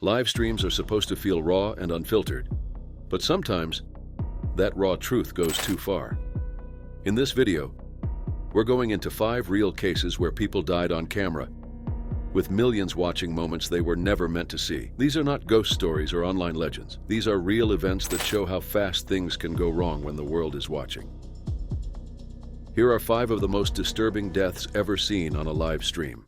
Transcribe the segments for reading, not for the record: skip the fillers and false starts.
Live streams are supposed to feel raw and unfiltered, but sometimes that raw truth goes too far. In this video, we're going into 5 real cases where people died on camera, with millions watching moments they were never meant to see. These are not ghost stories or online legends. These are real events that show how fast things can go wrong when the world is watching. Here are 5 of the most disturbing deaths ever seen on a live stream.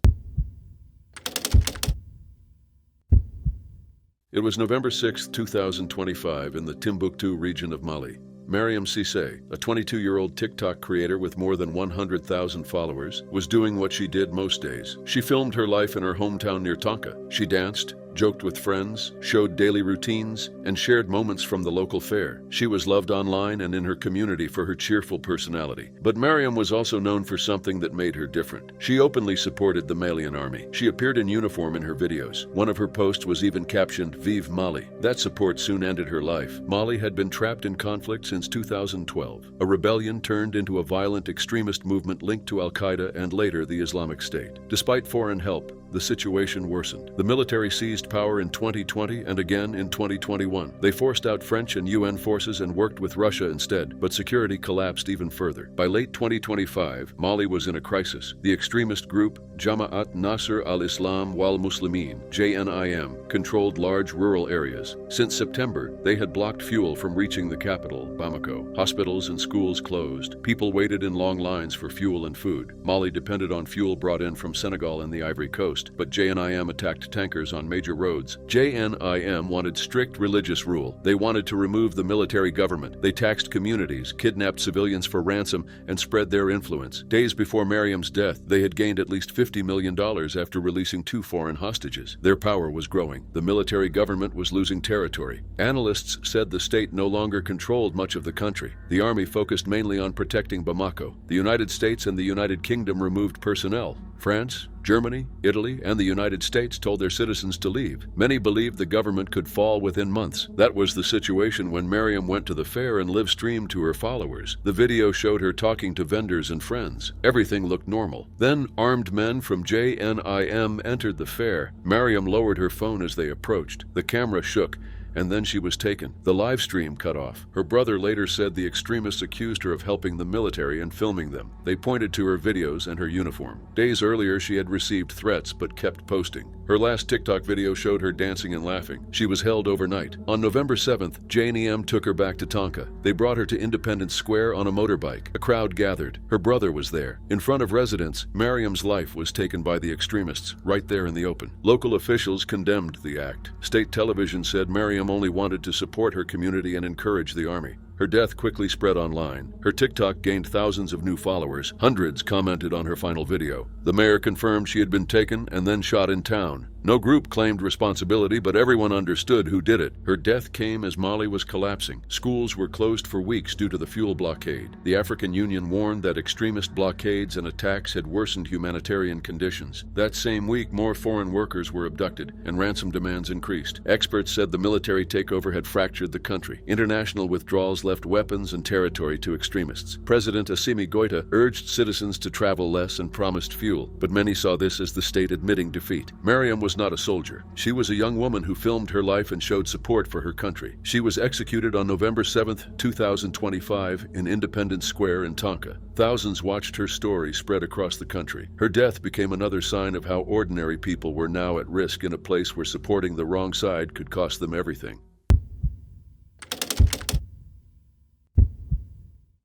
It was November 6, 2025 in the Timbuktu region of Mali. Mariam Cissé, a 22-year-old TikTok creator with more than 100,000 followers, was doing what she did most days. She filmed her life in her hometown near Tonka. She danced, joked with friends, showed daily routines, and shared moments from the local fair. She was loved online and in her community for her cheerful personality. But Mariam was also known for something that made her different. She openly supported the Malian army. She appeared in uniform in her videos. One of her posts was even captioned, "Vive Mali." That support soon ended her life. Mali had been trapped in conflict since 2012. A rebellion turned into a violent extremist movement linked to Al-Qaeda and later the Islamic State. Despite foreign help, the situation worsened. The military seized power in 2020 and again in 2021. They forced out French and UN forces and worked with Russia instead, but security collapsed even further. By late 2025, Mali was in a crisis. The extremist group Jama'at Nasr al-Islam wal Muslimin, JNIM, controlled large rural areas. Since September, they had blocked fuel from reaching the capital, Bamako. Hospitals and schools closed. People waited in long lines for fuel and food. Mali depended on fuel brought in from Senegal and the Ivory Coast, but JNIM attacked tankers on major roads. JNIM wanted strict religious rule. They wanted to remove the military government. They taxed communities, kidnapped civilians for ransom, and spread their influence. Days before Mariam's death, they had gained at least $50 million after releasing 2 foreign hostages. Their power was growing. The military government was losing territory. Analysts said the state no longer controlled much of the country. The army focused mainly on protecting Bamako. The United States and the United Kingdom removed personnel. France, Germany, Italy, and the United States told their citizens to leave. Many believed the government could fall within months. That was the situation when Mariam went to the fair and live-streamed to her followers. The video showed her talking to vendors and friends. Everything looked normal. Then armed men from JNIM entered the fair. Mariam lowered her phone as they approached. The camera shook, and then she was taken. The live stream cut off. Her brother later said the extremists accused her of helping the military and filming them. They pointed to her videos and her uniform. Days earlier, she had received threats but kept posting. Her last TikTok video showed her dancing and laughing. She was held overnight. On November 7th, JNIM took her back to Tonka. They brought her to Independence Square on a motorbike. A crowd gathered. Her brother was there. In front of residents, Mariam's life was taken by the extremists, right there in the open. Local officials condemned the act. State television said Mariam only wanted to support her community and encourage the army. Her death quickly spread online. Her TikTok gained thousands of new followers. Hundreds commented on her final video. The mayor confirmed she had been taken and then shot in town. No group claimed responsibility, but everyone understood who did it. Her death came as Mali was collapsing. Schools were closed for weeks due to the fuel blockade. The African Union warned that extremist blockades and attacks had worsened humanitarian conditions. That same week, more foreign workers were abducted, and ransom demands increased. Experts said the military takeover had fractured the country. International withdrawals left weapons and territory to extremists. President Assimi Goïta urged citizens to travel less and promised fuel, but many saw this as the state admitting defeat. Mariam was not a soldier. She was a young woman who filmed her life and showed support for her country. She was executed on November 7th, 2025 in Independence Square in Tonka. Thousands watched her story spread across the country. Her death became another sign of how ordinary people were now at risk in a place where supporting the wrong side could cost them everything.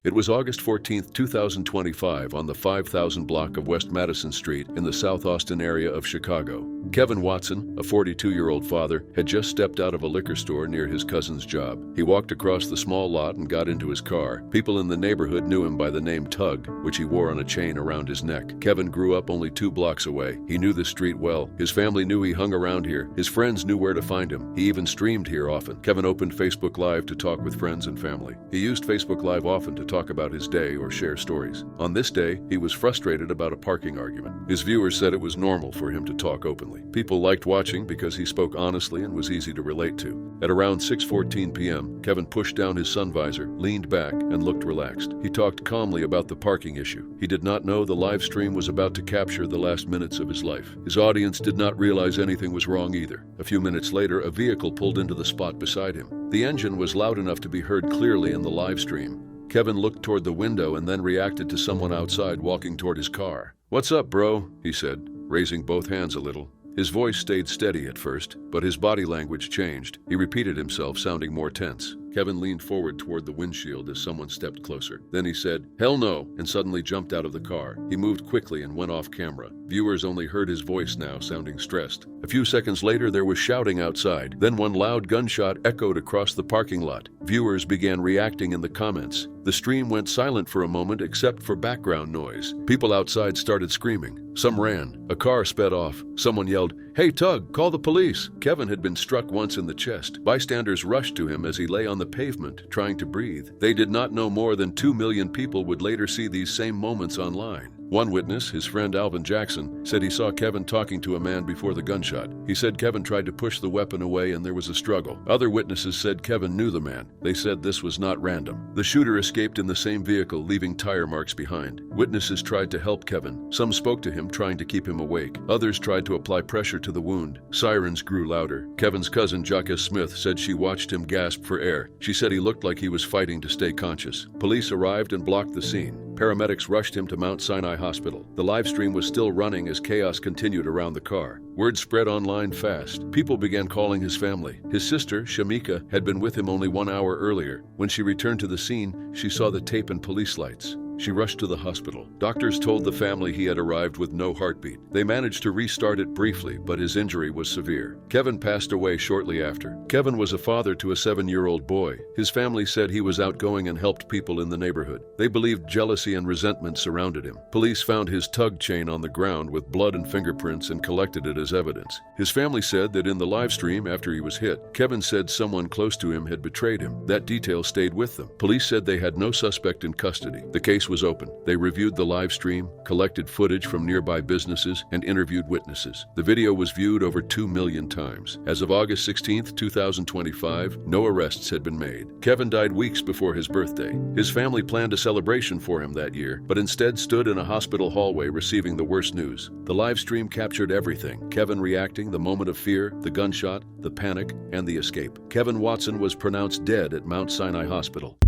It was August 14, 2025 on the 5000 block of West Madison Street in the South Austin area of Chicago. Kevin Watson, a 42-year-old father, had just stepped out of a liquor store near his cousin's job. He walked across the small lot and got into his car. People in the neighborhood knew him by the name Tug, which he wore on a chain around his neck. Kevin grew up only 2 blocks away. He knew the street well. His family knew he hung around here. His friends knew where to find him. He even streamed here often. Kevin opened Facebook Live to talk with friends and family. He used Facebook Live often to talk talk about his day or share stories. On this day, he was frustrated about a parking argument. His viewers said it was normal for him to talk openly. People liked watching because he spoke honestly and was easy to relate to. At around 6:14 p.m., Kevin pushed down his sun visor, leaned back, and looked relaxed. He talked calmly about the parking issue. He did not know the live stream was about to capture the last minutes of his life. His audience did not realize anything was wrong either. A few minutes later, a vehicle pulled into the spot beside him. The engine was loud enough to be heard clearly in the live stream. Kevin looked toward the window and then reacted to someone outside walking toward his car. "What's up, bro?" he said, raising both hands a little. His voice stayed steady at first, but his body language changed. He repeated himself, sounding more tense. Kevin leaned forward toward the windshield as someone stepped closer. Then he said, "Hell no," and suddenly jumped out of the car. He moved quickly and went off camera. Viewers only heard his voice now, sounding stressed. A few seconds later, there was shouting outside. Then one loud gunshot echoed across the parking lot. Viewers began reacting in the comments. The stream went silent for a moment except for background noise. People outside started screaming. Some ran. A car sped off. Someone yelled, "Hey, Tug, call the police." Kevin had been struck once in the chest. Bystanders rushed to him as he lay on the pavement, trying to breathe. They did not know more than 2 million people would later see these same moments online. One witness, his friend Alvin Jackson, said he saw Kevin talking to a man before the gunshot. He said Kevin tried to push the weapon away and there was a struggle. Other witnesses said Kevin knew the man. They said this was not random. The shooter escaped in the same vehicle, leaving tire marks behind. Witnesses tried to help Kevin. Some spoke to him, trying to keep him awake. Others tried to apply pressure to the wound. Sirens grew louder. Kevin's cousin, Jacques Smith, said she watched him gasp for air. She said he looked like he was fighting to stay conscious. Police arrived and blocked the scene. Paramedics rushed him to Mount Sinai Hospital. The live stream was still running as chaos continued around the car. Word spread online fast. People began calling his family. His sister, Shamika, had been with him only 1 hour earlier. When she returned to the scene, she saw the tape and police lights. She rushed to the hospital. Doctors told the family he had arrived with no heartbeat. They managed to restart it briefly, but his injury was severe. Kevin passed away shortly after. Kevin was a father to a 7-year-old boy. His family said he was outgoing and helped people in the neighborhood. They believed jealousy and resentment surrounded him. Police found his tug chain on the ground with blood and fingerprints and collected it as evidence. His family said that in the live stream after he was hit, Kevin said someone close to him had betrayed him. That detail stayed with them. Police said they had no suspect in custody. The case was open. They reviewed the live stream, collected footage from nearby businesses, and interviewed witnesses. The video was viewed over 2 million times. As of August 16, 2025, no arrests had been made. Kevin died weeks before his birthday. His family planned a celebration for him that year, but instead stood in a hospital hallway receiving the worst news. The live stream captured everything: Kevin reacting, the moment of fear, the gunshot, the panic, and the escape. Kevin Watson was pronounced dead at Mount Sinai Hospital.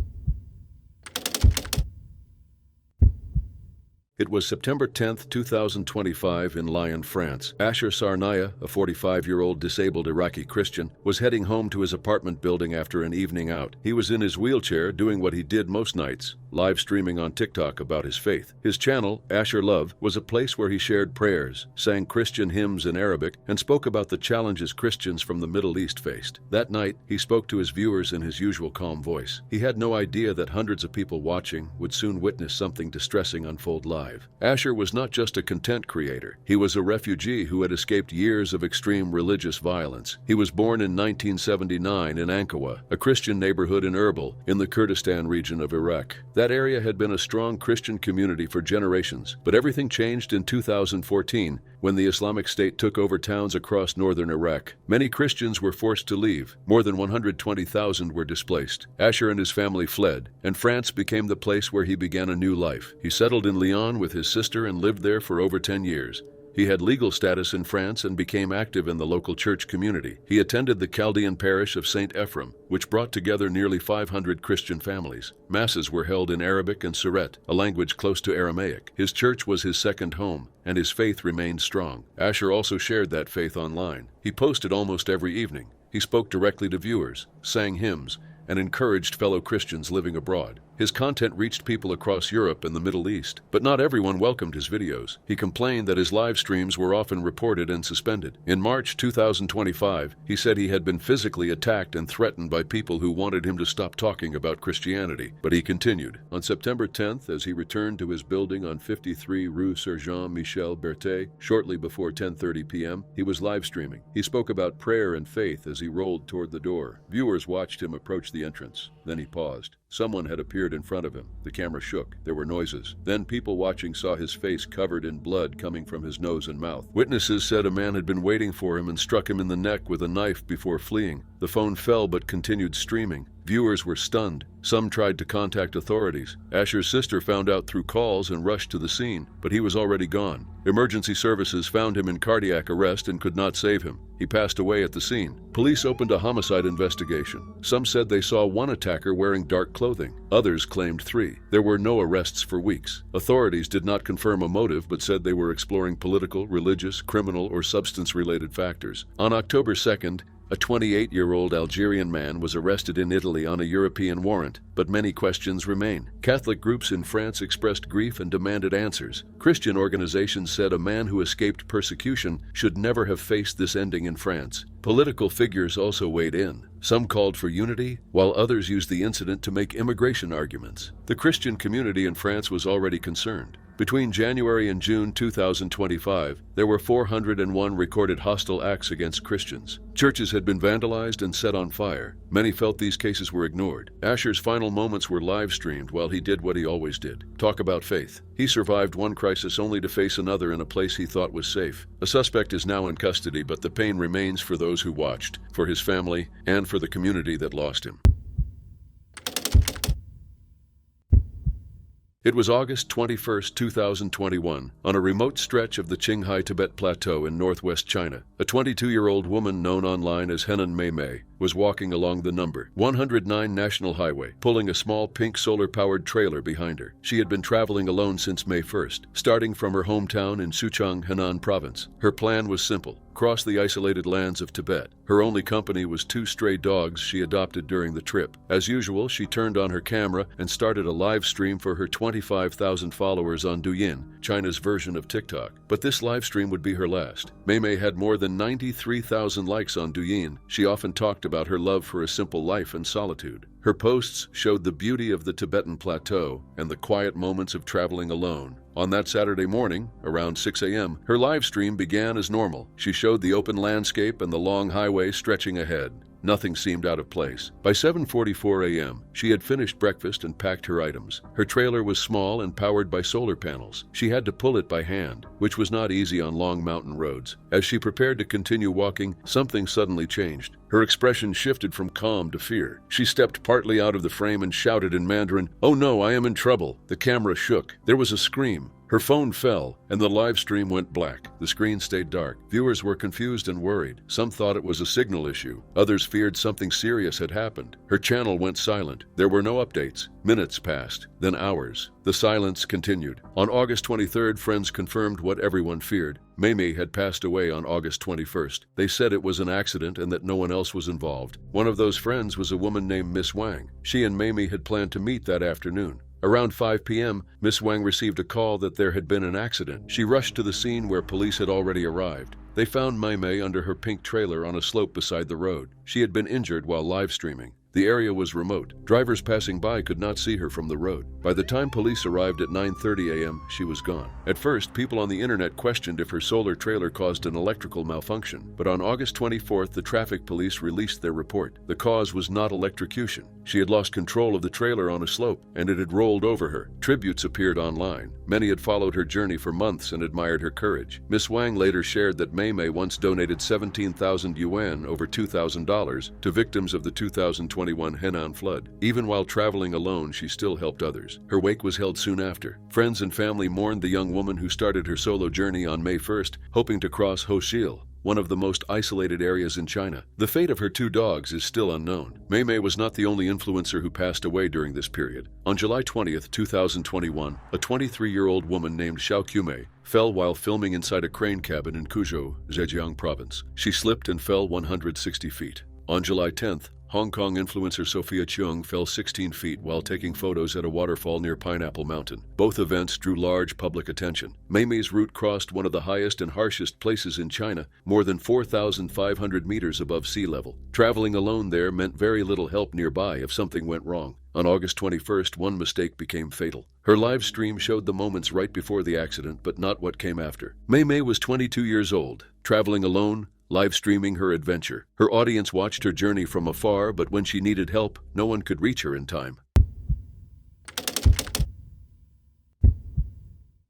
It was September 10, 2025 in Lyon, France. Asher Sarnaya, a 45-year-old disabled Iraqi Christian, was heading home to his apartment building after an evening out. He was in his wheelchair doing what he did most nights, live streaming on TikTok about his faith. His channel, Asher Love, was a place where he shared prayers, sang Christian hymns in Arabic, and spoke about the challenges Christians from the Middle East faced. That night, he spoke to his viewers in his usual calm voice. He had no idea that hundreds of people watching would soon witness something distressing unfold live. Asher was not just a content creator. He was a refugee who had escaped years of extreme religious violence. He was born in 1979 in Ankawa, a Christian neighborhood in Erbil, in the Kurdistan region of Iraq. That area had been a strong Christian community for generations, but everything changed in 2014 when the Islamic State took over towns across northern Iraq. Many Christians were forced to leave. More than 120,000 were displaced. Asher and his family fled, and France became the place where he began a new life. He settled in Lyon with his sister and lived there for over 10 years. He had legal status in France and became active in the local church community. He attended the Chaldean parish of St. Ephraim, which brought together nearly 500 Christian families. Masses were held in Arabic and Suret, a language close to Aramaic. His church was his second home, and his faith remained strong. Asher also shared that faith online. He posted almost every evening. He spoke directly to viewers, sang hymns, and encouraged fellow Christians living abroad. His content reached people across Europe and the Middle East, but not everyone welcomed his videos. He complained that his live streams were often reported and suspended. In March 2025, he said he had been physically attacked and threatened by people who wanted him to stop talking about Christianity, but he continued. On September 10th, as he returned to his building on 53 Rue Sergent-Michel Berthet, shortly before 10:30 p.m., he was live streaming. He spoke about prayer and faith as he rolled toward the door. Viewers watched him approach the entrance. Then he paused. Someone had appeared in front of him. The camera shook. There were noises. Then people watching saw his face covered in blood coming from his nose and mouth. Witnesses said a man had been waiting for him and struck him in the neck with a knife before fleeing. The phone fell but continued streaming. Viewers were stunned. Some tried to contact authorities. Asher's sister found out through calls and rushed to the scene, but he was already gone. Emergency services found him in cardiac arrest and could not save him. He passed away at the scene. Police opened a homicide investigation. Some said they saw one attacker wearing dark clothing. Others claimed 3. There were no arrests for weeks. Authorities did not confirm a motive but said they were exploring political, religious, criminal, or substance-related factors. On October 2nd, a 28-year-old Algerian man was arrested in Italy on a European warrant, but many questions remain. Catholic groups in France expressed grief and demanded answers. Christian organizations said a man who escaped persecution should never have faced this ending in France. Political figures also weighed in. Some called for unity, while others used the incident to make immigration arguments. The Christian community in France was already concerned. Between January and June 2025, there were 401 recorded hostile acts against Christians. Churches had been vandalized and set on fire. Many felt these cases were ignored. Asher's final moments were live-streamed while he did what he always did. Talk about faith. He survived one crisis only to face another in a place he thought was safe. A suspect is now in custody, but the pain remains for those who watched, for his family, and for the community that lost him. It was August 21, 2021, on a remote stretch of the Qinghai Tibet Plateau in northwest China. A 22-year-old woman known online as Henan Mei was walking along the number 109 National Highway, pulling a small pink solar-powered trailer behind her. She had been traveling alone since May 1st, starting from her hometown in Suchang, Henan Province. Her plan was simple: cross the isolated lands of Tibet. Her only company was 2 stray dogs she adopted during the trip. As usual, she turned on her camera and started a live stream for her 25,000 followers on Douyin, China's version of TikTok. But this live stream would be her last. Mei had more than 93,000 likes on Douyin. She often talked about her love for a simple life and solitude. Her posts showed the beauty of the Tibetan plateau and the quiet moments of traveling alone. On that Saturday morning, around 6 a.m., her live stream began as normal. She showed the open landscape and the long highway stretching ahead. Nothing seemed out of place. By 7:44 a.m., she had finished breakfast and packed her items. Her trailer was small and powered by solar panels. She had to pull it by hand, which was not easy on long mountain roads. As she prepared to continue walking, something suddenly changed. Her expression shifted from calm to fear. She stepped partly out of the frame and shouted in Mandarin, "Oh no, I am in trouble." The camera shook. There was a scream. Her phone fell, and the live stream went black. The screen stayed dark. Viewers were confused and worried. Some thought it was a signal issue. Others feared something serious had happened. Her channel went silent. There were no updates. Minutes passed, then hours. The silence continued. On August 23rd, friends confirmed what everyone feared. Mei had passed away on August 21st. They said it was an accident and that no one else was involved. One of those friends was a woman named Miss Wang. She and Mei had planned to meet that afternoon. Around 5 p.m., Miss Wang received a call that there had been an accident. She rushed to the scene where police had already arrived. They found Mei under her pink trailer on a slope beside the road. She had been injured while live streaming. The area was remote. Drivers passing by could not see her from the road. By the time police arrived at 9:30 a.m., she was gone. At first, people on the internet questioned if her solar trailer caused an electrical malfunction. But on August 24th, the traffic police released their report. The cause was not electrocution. She had lost control of the trailer on a slope, and it had rolled over her. Tributes appeared online. Many had followed her journey for months and admired her courage. Miss Wang later shared that Mei once donated 17,000 yuan, over $2,000, to victims of the 2021 Henan flood. Even while traveling alone, she still helped others. Her wake was held soon after. Friends and family mourned the young woman who started her solo journey on May 1st, hoping to cross Hoshil, one of the most isolated areas in China. The fate of her 2 dogs is still unknown. Mei was not the only influencer who passed away during this period. On July 20th, 2021, a 23-year-old woman named Xiao Qumei fell while filming inside a crane cabin in Kuzhou, Zhejiang Province. She slipped and fell 160 feet. On July 10th, Hong Kong influencer Sophia Cheung fell 16 feet while taking photos at a waterfall near Pineapple Mountain. Both events drew large public attention. Mei's route crossed one of the highest and harshest places in China, more than 4,500 meters above sea level. Traveling alone there meant very little help nearby if something went wrong. On August 21st, one mistake became fatal. Her live stream showed the moments right before the accident, but not what came after. Mei was 22 years old, traveling alone, live streaming her adventure. Her audience watched her journey from afar, but when she needed help, no one could reach her in time.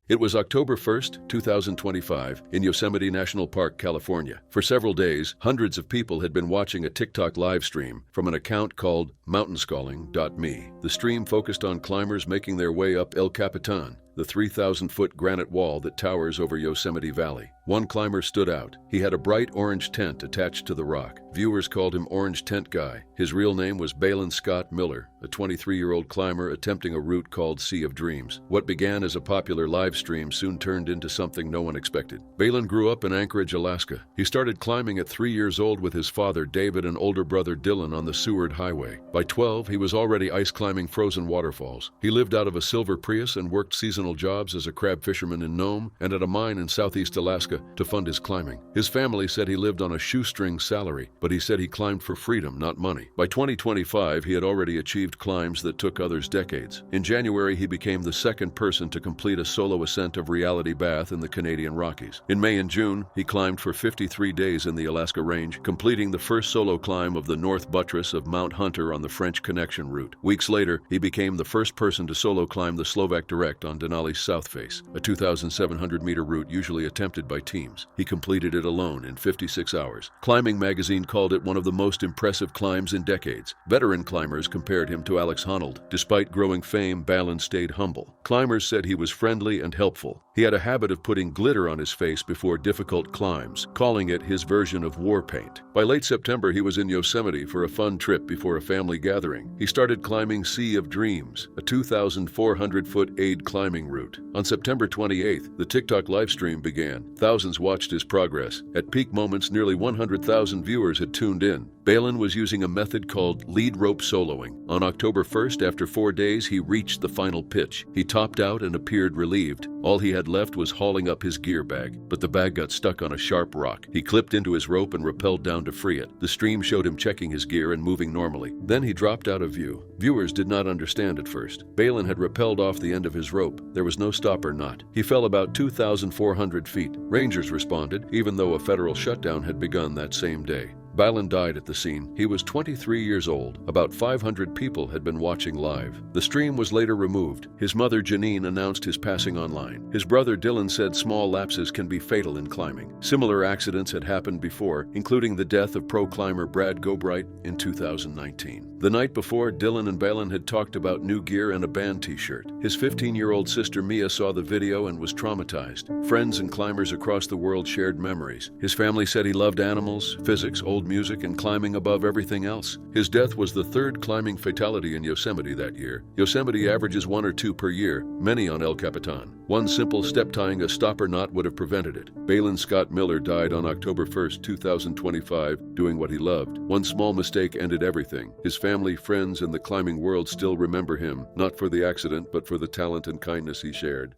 It was October 1st, 2025, in Yosemite National Park, California. For several days, hundreds of people had been watching a TikTok live stream from an account called mountainscalling.me. The stream focused on climbers making their way up El Capitan, the 3,000-foot granite wall that towers over Yosemite Valley. One climber stood out. He had a bright orange tent attached to the rock. Viewers called him Orange Tent Guy. His real name was Balin Scott Miller, a 23-year-old climber attempting a route called Sea of Dreams. What began as a popular live stream soon turned into something no one expected. Balin grew up in Anchorage, Alaska. He started climbing at 3 years old with his father, David, and older brother, Dylan, on the Seward Highway. By 12, he was already ice climbing frozen waterfalls. He lived out of a silver Prius and worked seasonal jobs as a crab fisherman in Nome and at a mine in southeast Alaska to fund his climbing. His family said he lived on a shoestring salary, but he said he climbed for freedom, not money. By 2025, he had already achieved climbs that took others decades. In January, he became the second person to complete a solo ascent of Reality Bath in the Canadian Rockies. In May and June, he climbed for 53 days in the Alaska Range, completing the first solo climb of the North Buttress of Mount Hunter on the French Connection route. Weeks later, he became the first person to solo climb the Slovak Direct on Denali's South Face, a 2,700-meter route usually attempted by teams. He completed it alone in 56 hours. Climbing magazine called it one of the most impressive climbs in decades. Veteran climbers compared him to Alex Honnold. Despite growing fame, Balin stayed humble. Climbers said he was friendly and helpful. He had a habit of putting glitter on his face before difficult climbs, calling it his version of war paint. By late September, he was in Yosemite for a fun trip before a family gathering. He started climbing Sea of Dreams, a 2,400-foot aid climbing route. On September 28th, the TikTok livestream began. Thousands watched his progress. At peak moments, nearly 100,000 viewers had tuned in. Balin was using a method called lead rope soloing. On October 1st, after 4 days, he reached the final pitch. He topped out and appeared relieved. All he had left was hauling up his gear bag, but the bag got stuck on a sharp rock. He clipped into his rope and rappelled down to free it. The stream showed him checking his gear and moving normally. Then he dropped out of view. Viewers did not understand at first. Balin had rappelled off the end of his rope. There was no stop or knot. He fell about 2,400 feet. Rangers responded, even though a federal shutdown had begun that same day. Balin died at the scene. He was 23 years old. About 500 people had been watching live. The stream was later removed. His mother, Janine, announced his passing online. His brother, Dylan, said small lapses can be fatal in climbing. Similar accidents had happened before, including the death of pro climber Brad Gobright in 2019. The night before, Dylan and Balin had talked about new gear and a band t-shirt. His 15-year-old sister Mia saw the video and was traumatized. Friends and climbers across the world shared memories. His family said he loved animals, physics, old music, and climbing above everything else. His death was the third climbing fatality in Yosemite that year. Yosemite averages 1 or 2 per year, many on El Capitan. One simple step tying a stopper knot would have prevented it. Balin Scott Miller died on October 1st, 2025, doing what he loved. One small mistake ended everything. His family, friends, and the climbing world still remember him, not for the accident, but for the talent and kindness he shared.